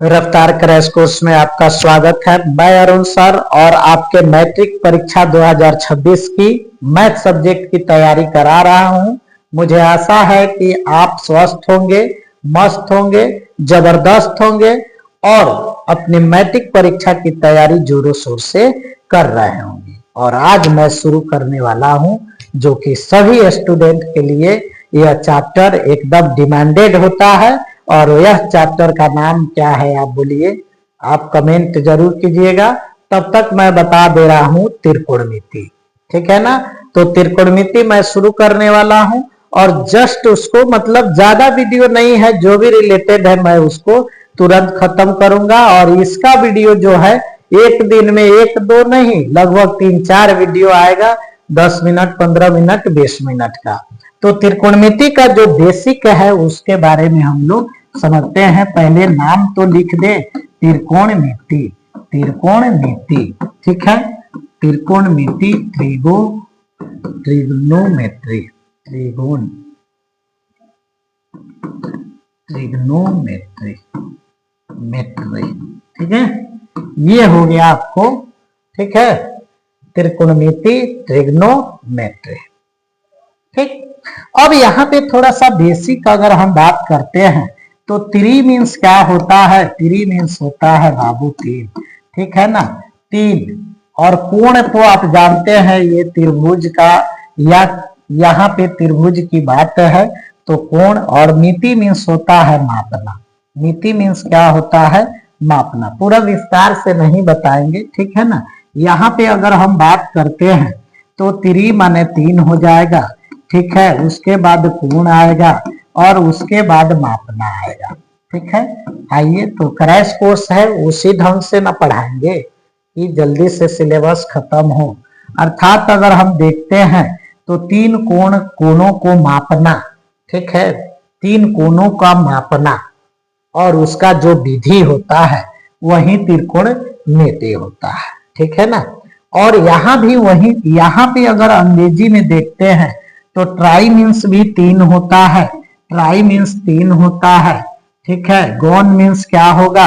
रफ्तार crash course में आपका स्वागत है। मैं अरुण सर और आपके मैट्रिक परीक्षा 2026 की मैथ सब्जेक्ट की तैयारी करा रहा हूं। मुझे आशा है कि आप स्वस्थ होंगे, मस्त होंगे, जबरदस्त होंगे और अपनी मैट्रिक परीक्षा की तैयारी जोरों शोर से कर रहे होंगे। और आज मैं शुरू करने वाला हूं जो कि सभी स्टूडेंट के लिए यह चैप्टर एकदम डिमांडेड होता है। और यह चैप्टर का नाम क्या है आप बोलिए, आप कमेंट जरूर कीजिएगा। तब तक मैं बता दे रहा हूं त्रिकोणमिति, ठीक है ना। तो त्रिकोणमिति मैं शुरू करने वाला हूं और जस्ट उसको मतलब ज्यादा वीडियो नहीं है, जो भी रिलेटेड है मैं उसको तुरंत खत्म करूंगा। और इसका वीडियो जो है एक दिन में एक दो नहीं, लगभग 3-4 वीडियो आएगा, 10 मिनट, 15 मिनट, 20 मिनट का। तो त्रिकोणमिति का जो बेसिक है उसके बारे में हम लोग समझते हैं। पहले नाम तो लिख दे, त्रिकोणमिति। त्रिकोणमिति, ठीक है। त्रिकोणमिति, ट्रिग्नोमेट्री, ट्रिग्नोमेट्री, ठीक है। ये हो गया आपको, ठीक है, त्रिकोणमिति, ट्रिग्नोमेट्री, ठीक। अब यहाँ पे थोड़ा सा बेसिक अगर हम बात करते हैं तो त्रि मीन्स क्या होता है। त्रि मीन्स होता है बाबू तीन, ठीक है ना, तीन। और कोण तो आप जानते हैं ये त्रिभुज का, या यहाँ पे त्रिभुज की बात है तो कोण। और मिति मीन्स होता है मापना। मिति मीन्स क्या होता है, मापना। पूरा विस्तार से नहीं बताएंगे, ठीक है ना। यहाँ पे अगर हम बात करते हैं तो त्रि माने तीन हो जाएगा, ठीक है। उसके बाद कोण आएगा और उसके बाद मापना आएगा, ठीक है। आइए, तो क्रैश कोर्स है, उसी ढंग से ना पढ़ाएंगे कि जल्दी से सिलेबस खत्म हो। अर्थात अगर हम देखते हैं तो तीन कोणों को मापना, ठीक है। तीन कोणों का मापना और उसका जो विधि होता है वही त्रिकोणमिति होता है, ठीक है ना। और यहाँ भी वही, यहाँ पे अगर अंग्रेजी में देखते हैं तो ट्राई मीन्स भी तीन होता है। ट्राई मीन्स तीन होता है, ठीक है। गौन मीन्स क्या होगा,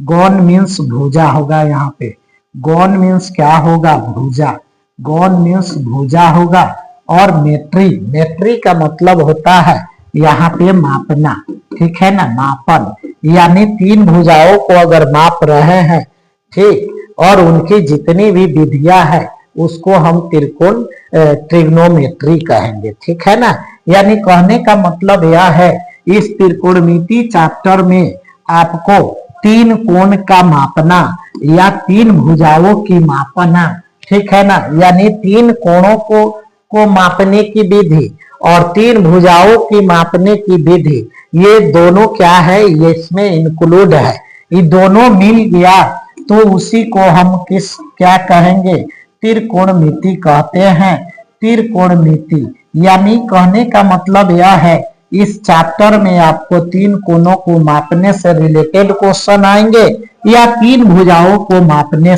गौन मीन्स भुजा होगा। यहाँ पे गौन मीन्स क्या होगा, भुजा। गौन मीन्स भुजा होगा। और मेट्री, मेट्री का मतलब होता है यहाँ पे मापना, ठीक है ना, मापन। यानी तीन भुजाओं को अगर माप रहे हैं, ठीक, और उनकी जितनी भी विधियां है उसको हम ट्रिग्नोमेट्री कहेंगे, ठीक है ना। यानी कहने का मतलब यह है, इस त्रिकोणमिति चैप्टर में आपको तीन कोण का मापना या तीन भुजाओं की मापना, ठीक है ना, यानी तीन कोणों को मापने की विधि और तीन भुजाओं की मापने की विधि, ये दोनों क्या है, ये इसमें इंक्लूड है। ये दोनों मिल गया तो उसी को हम क्या कहेंगे, त्रिकोणमिति कहते हैं। त्रिकोणमिति यानी कहने का मतलब यह है, इस चैप्टर में आपको तीन कोणों को मापने से रिलेटेड क्वेश्चन आएंगे या तीन भुजाओं को मापने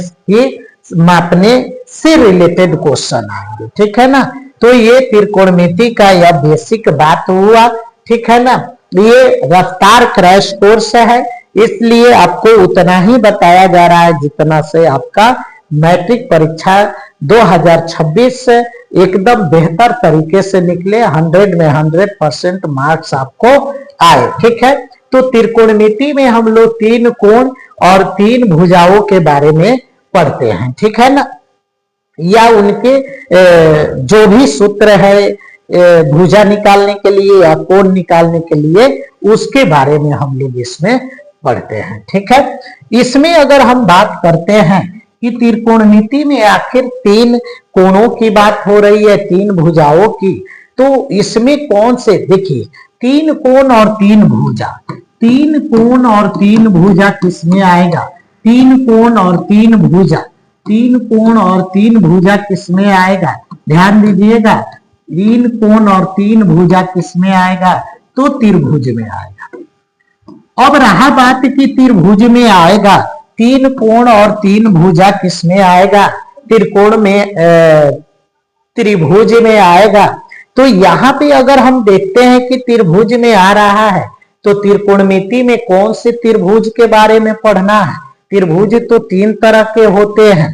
से रिलेटेड क्वेश्चन आएंगे, ठीक है ना। तो ये त्रिकोणमिति का यह बेसिक बात हुआ, ठीक है ना। ये रफ्तार क्रैश कोर्स है, इसलिए आपको उतना ही बताया जा रहा है जितना से आपका मैट्रिक परीक्षा 2026 एकदम बेहतर तरीके से निकले, 100 में 100% मार्क्स आपको आए, ठीक है। तो त्रिकोणमिति में हम लोग तीन कोण और तीन भुजाओं के बारे में पढ़ते हैं, ठीक है ना, या उनके जो भी सूत्र है भुजा निकालने के लिए या कोण निकालने के लिए, उसके बारे में हम लोग इसमें पढ़ते हैं, ठीक है। इसमें अगर हम बात करते हैं कि त्रिकोणमिति में आखिर तीन कोणों की बात हो रही है, तीन भुजाओं की, तो इसमें कौन से, देखिए, तीन कोण और तीन भुजा, तीन कोण और तीन भुजा किसमें आएगा, तीन कोण और तीन भुजा, तीन कोण और तीन भुजा किसमें आएगा, ध्यान दीजिएगा। तीन कोण और तीन भुजा किसमें आएगा, तो त्रिभुज में आएगा। अब रहा बात कि त्रिभुज में आएगा, तीन कोण और तीन भुजा किसमें आएगा, त्रिकोण में, त्रिभुज में आएगा। तो यहाँ पे अगर हम देखते हैं कि त्रिभुज में आ रहा है तो त्रिकोणमिति में कौन से त्रिभुज के बारे में पढ़ना है? त्रिभुज तो 3 तरह के होते हैं।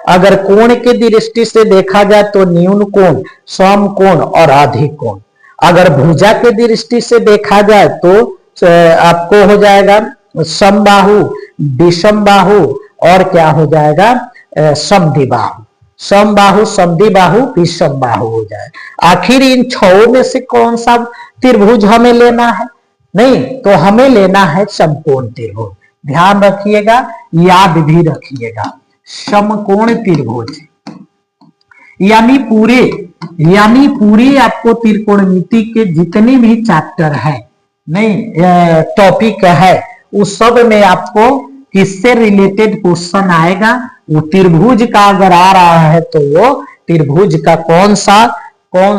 अगर कोण की दृष्टि से देखा जाए तो न्यून कोण, समकोण और अधिक कोण। अगर भुजा के दृष्टि से देखा जाए तो आपको हो जाएगा समबाहु, विषमबाहु और क्या हो जाएगा समद्विबाहु। समबाहु, समद्विबाहु, विषमबाहु हो जाए। आखिर इन 6 में से कौन सा त्रिभुज हमें लेना है? नहीं, तो हमें लेना है समकोण त्रिभुज। ध्यान रखिएगा, याद भी रखिएगा, समकोण त्रिभुज यानी पूरे आपको त्रिकोणमिति के जितने भी चैप्टर है, नहीं टॉपिक है, उस सब में आपको किससे रिलेटेड क्वेश्चन आएगा? वो त्रिभुज का अगर आ रहा है तो वो त्रिभुज का कौन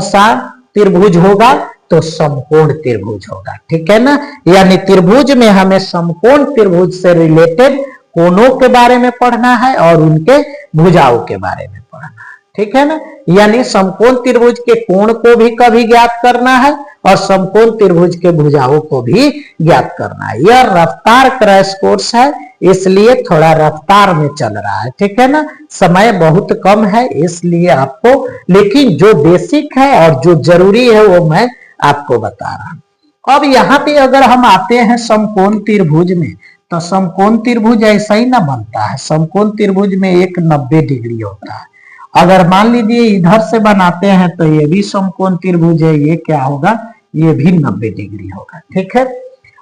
सा त्रिभुज होगा? तो समकोण त्रिभुज होगा। ठीक है ना? यानी त्रिभुज में हमें समकोण त्रिभुज से रिलेटेड कोणों के बारे में पढ़ना है और उनके भुजाओं के बारे में पढ़ना है। ठीक है ना? यानी समकोण त्रिभुज के कोण को भी कभी ज्ञात करना है और समकोण त्रिभुज के भुजाओं को भी ज्ञात करना है। यह रफ्तार क्रैश कोर्स है, इसलिए थोड़ा रफ्तार में चल रहा है। ठीक है ना? समय बहुत कम है इसलिए आपको, लेकिन जो बेसिक है और जो जरूरी है वो मैं आपको बता रहा हूं। अब यहाँ पे अगर हम आते हैं समकोण त्रिभुज में, तो समकोण त्रिभुज ऐसा ही ना बनता है। समकोण त्रिभुज में एक 90 डिग्री होता है। अगर मान लीजिए इधर से बनाते हैं तो ये भी समकोण त्रिभुज है, ये क्या होगा? ये भी 90 डिग्री होगा। ठीक है?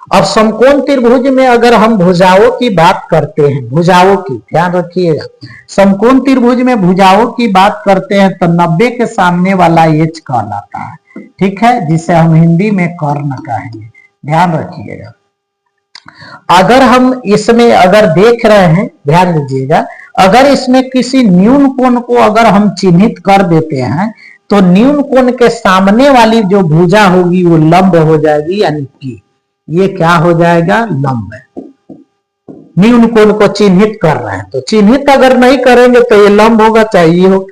अब समकोण त्रिभुज में अगर हम भुजाओं की बात करते हैं, भुजाओं की ध्यान रखिएगा, समकोण त्रिभुज में भुजाओं की बात करते हैं तो 90 के सामने वाला एच कहलाता है। ठीक है? जिसे हम हिंदी में कर्ण कहेंगे। ध्यान रखिएगा। अगर हम इसमें अगर देख रहे हैं, ध्यान दीजिएगा, अगर इसमें किसी न्यून कोण को अगर हम चिन्हित कर देते हैं तो न्यून कोण के सामने वाली जो भुजा होगी वो लंब हो जाएगी, यानी कि ये क्या हो जाएगा? लंब है। न्यून कोण को चिन्हित कर रहे हैं, तो चिन्हित अगर नहीं करेंगे तो ये लंब होगा, चाहिए हो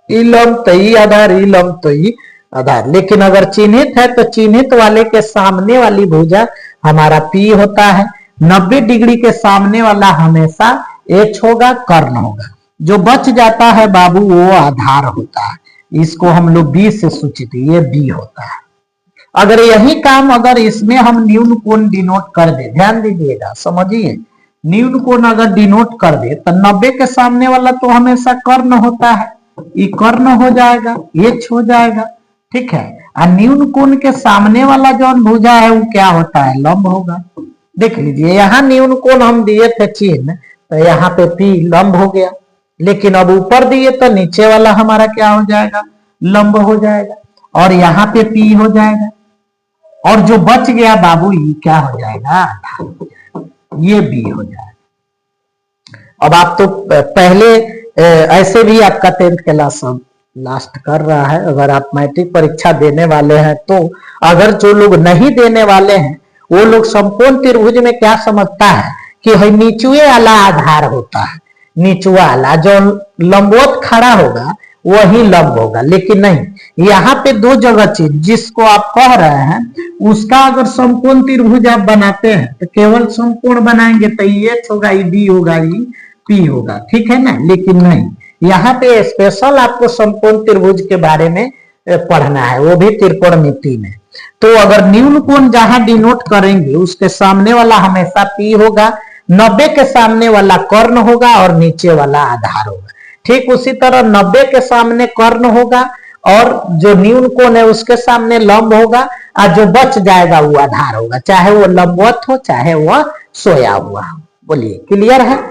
ई लंब तो ई आधार, ई लंब तो ई आधार। लेकिन अगर चिन्हित है तो चिन्हित वाले के सामने वाली भुजा हमारा पी होता है। 90 डिग्री के सामने वाला हमेशा एच होगा, कर्ण होगा। जो बच जाता है बाबू वो आधार होता है। इसको हम लोग बी से सूचित, ये बी होता है। अगर यही काम अगर इसमें हम न्यून कोण डिनोट कर दे, ध्यान दीजिएगा, समझिए, न्यून कोण अगर डिनोट कर दे तो 90 के सामने वाला तो हमेशा कर्ण होता है, ये कर्ण हो जाएगा, एच हो जाएगा। ठीक है? और न्यून कोण के सामने वाला जो भुजा है वो क्या होता है? लंब होगा। देख लीजिए, यहाँ न्यून कोण हम दिए थे चिन्ह, तो यहाँ पे पी लंब हो गया, लेकिन अब ऊपर दिए तो नीचे वाला हमारा क्या हो जाएगा? लंब हो जाएगा, और यहाँ पे पी हो जाएगा, और जो बच गया बाबू ये क्या हो जाएगा? ये बी हो जाएगा। अब आप तो पहले ऐसे भी आपका 10th क्लास लास्ट कर रहा है। अगर आप मैट्रिक परीक्षा देने वाले हैं तो, अगर जो लोग नहीं देने वाले हैं वो लोग समकोण त्रिभुज में क्या समझता है कि नीचुए वाला आधार होता है, नीचुआ वाला जो लंबवत खड़ा होगा वही लंब होगा। लेकिन नहीं, यहाँ पे 2 जगह चीज जिसको आप कह रहे हैं उसका अगर समकोण त्रिभुज आप बनाते हैं तो केवल समकोण बनाएंगे तो ये एच होगा, ये बी होगा, ये पी होगा। ठीक है ना? लेकिन नहीं, यहाँ पे स्पेशल आपको समकोण त्रिभुज के बारे में पढ़ना है, वो भी त्रिकोणमिति में। तो अगर न्यून कोण जहां डिनोट करेंगे उसके सामने वाला हमेशा पी होगा, 90 के सामने वाला कर्ण होगा और नीचे वाला आधार होगा। ठीक उसी तरह 90 के सामने कर्ण होगा और जो न्यून कोण है उसके सामने लंब होगा, और जो बच जाएगा वो आधार होगा, चाहे वो लंबवत हो चाहे वह सोया हुआ हो। बोलिए, क्लियर है?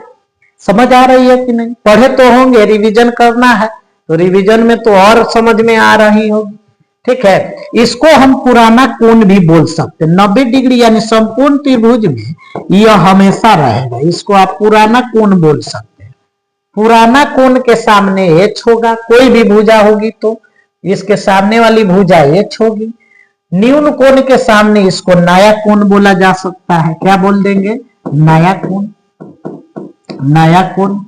समझ आ रही है कि नहीं? पढ़े तो होंगे, रिवीजन करना है तो रिवीजन में तो और समझ में आ रही होगी। ठीक है? इसको हम पुराना कोण भी बोल सकते हैं। 90 डिग्री यानी समकोण त्रिभुज में यह हमेशा रहेगा, इसको आप पुराना कोण बोल सकते हैं। पुराना कोण के सामने एच होगा, कोई भी भुजा होगी तो इसके सामने वाली भुजा एच होगी। न्यून कोण के सामने इसको नया कोण बोला जा सकता है। क्या बोल देंगे? नया कोण। नया कोण,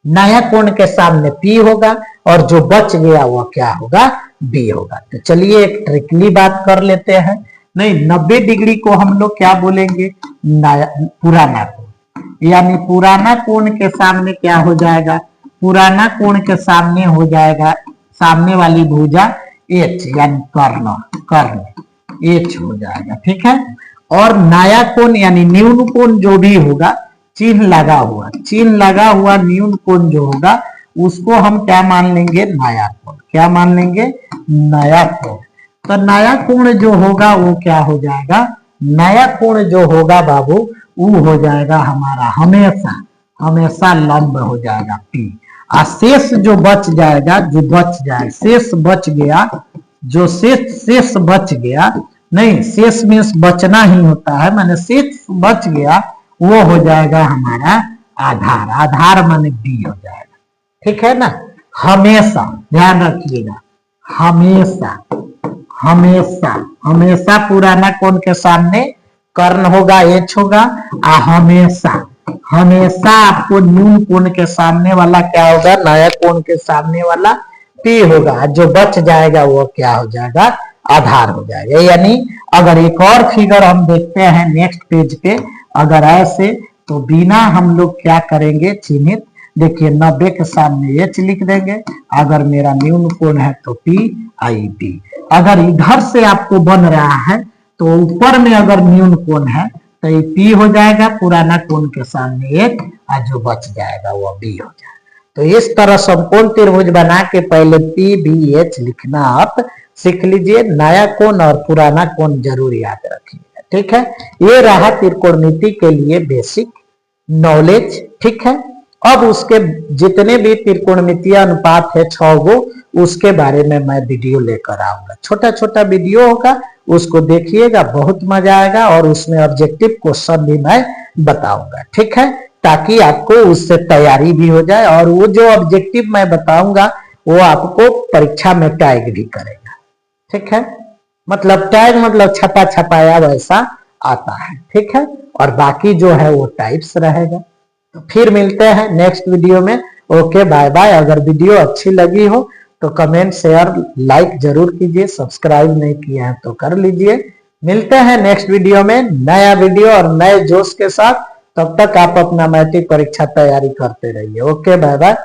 नया कोण के सामने पी होगा और जो बच गया वह क्या होगा? बी होगा। तो चलिए एक ट्रिकली बात कर लेते हैं। नहीं, 90 डिग्री को हम लोग क्या बोलेंगे, पुराना कोण। यानी पुराना कोण के सामने क्या हो जाएगा, पुराना कोण के सामने हो जाएगा सामने वाली भुजा एच, यानी कर्ण, कर्ण एच हो जाएगा। ठीक है। और नया कोण यानी न्यून कोण जो भी होगा, चिन्ह लगा हुआ, चिन्ह लगा हुआ न्यून कोण जो होगा उसको हम क्या मान लेंगे, नया कोण। क्या मान लेंगे, नया कोण। तो नया कोण जो होगा वो क्या हो जाएगा, नया कोण जो होगा बाबू वो हो जाएगा हमारा हमेशा हमेशा लंब हो जाएगा P। और शेष जो बच जाएगा, जो बच जाए, शेष बच गया, जो शेष बच गया, नहीं शेष में बचना ही होता है, माने शेष बच गया वो हो जाएगा हमारा आधार। आधार माने B हो जाएगा। ठीक है ना। हमेशा ध्यान रखिएगा, हमेशा हमेशा हमेशा पुराना कोण के सामने कर्ण होगा, एच होगा। हमेशा हमेशा आपको न्यून कोण के सामने वाला क्या होगा, नया कोण के सामने वाला P होगा। जो बच जाएगा वो क्या हो जाएगा, आधार हो जाएगा। यानी अगर एक और फिगर हम देखते हैं नेक्स्ट पेज पे, अगर ऐसे तो बिना हम लोग क्या करेंगे, चिन्हित, देखिए 90 के सामने एच लिख देंगे। अगर मेरा न्यून कोण है तो P आई B। अगर इधर से आपको बन रहा है तो ऊपर में अगर न्यून कोण है तो ये P हो जाएगा, पुराना कोण के सामने एच, और जो बच जाएगा वो B हो जाएगा। तो इस तरह समकोण त्रिभुज बना के पहले P B H लिखना आप सीख लीजिए। नया कोण और पुराना कोण जरूर याद रखिएगा। ठीक है। ये रहा त्रिकोणमिति के लिए बेसिक नॉलेज। ठीक है। अब उसके जितने भी त्रिकोणमितीय अनुपात है 6 गो, उसके बारे में मैं वीडियो लेकर आऊंगा। छोटा छोटा वीडियो होगा, उसको देखिएगा, बहुत मजा आएगा। और उसमें ऑब्जेक्टिव क्वेश्चन भी मैं बताऊंगा। ठीक है। ताकि आपको उससे तैयारी भी हो जाए, और वो जो ऑब्जेक्टिव मैं बताऊंगा वो आपको परीक्षा में टैग भी करेगा। ठीक है। मतलब टैग मतलब छपा छपाया वैसा आता है। ठीक है। और बाकी जो है वो टाइप्स रहेगा। तो फिर मिलते हैं नेक्स्ट वीडियो में। Okay, bye bye. अगर वीडियो अच्छी लगी हो तो कमेंट, शेयर, लाइक जरूर कीजिए। सब्सक्राइब नहीं किया है तो कर लीजिए। मिलते हैं नेक्स्ट वीडियो में, नया वीडियो और नए जोश के साथ। तब तक आप अपना मैट्रिक परीक्षा तैयारी करते रहिए। Okay, bye bye.